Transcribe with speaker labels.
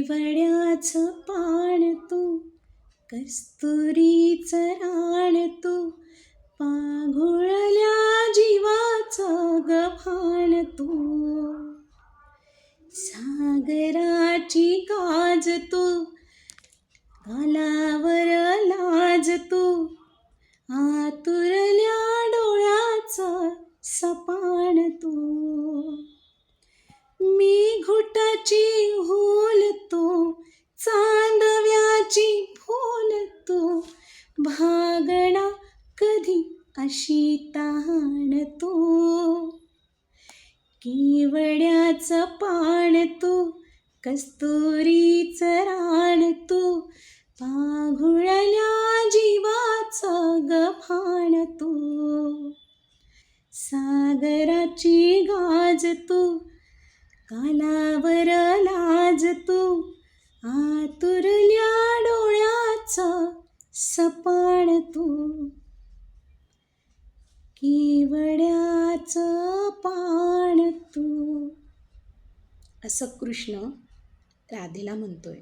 Speaker 1: केवड्याचं पान तू, कस्तुरीचं रान तू, पाघुळल्या जीवाचं गव्हाण तू. सागराची गाज तू, गालावर लाज तू, आतुरल्या डोळ्याचं सपान तू. मी घुटाची होल तू, चांदव्याची फूल तू, भागणा कधी अशी तहान तू. केवड्याचं पान तू, कस्तुरीचं रान तू, पाघुळल्या जीवाचं गव्हाण तू. सागराची गाज तू, गालावर लाज तू, आतुरल्या डोळ्याचं सपान तू. केवड्याचं पान तू. असं कृष्ण राधेला म्हणतोय.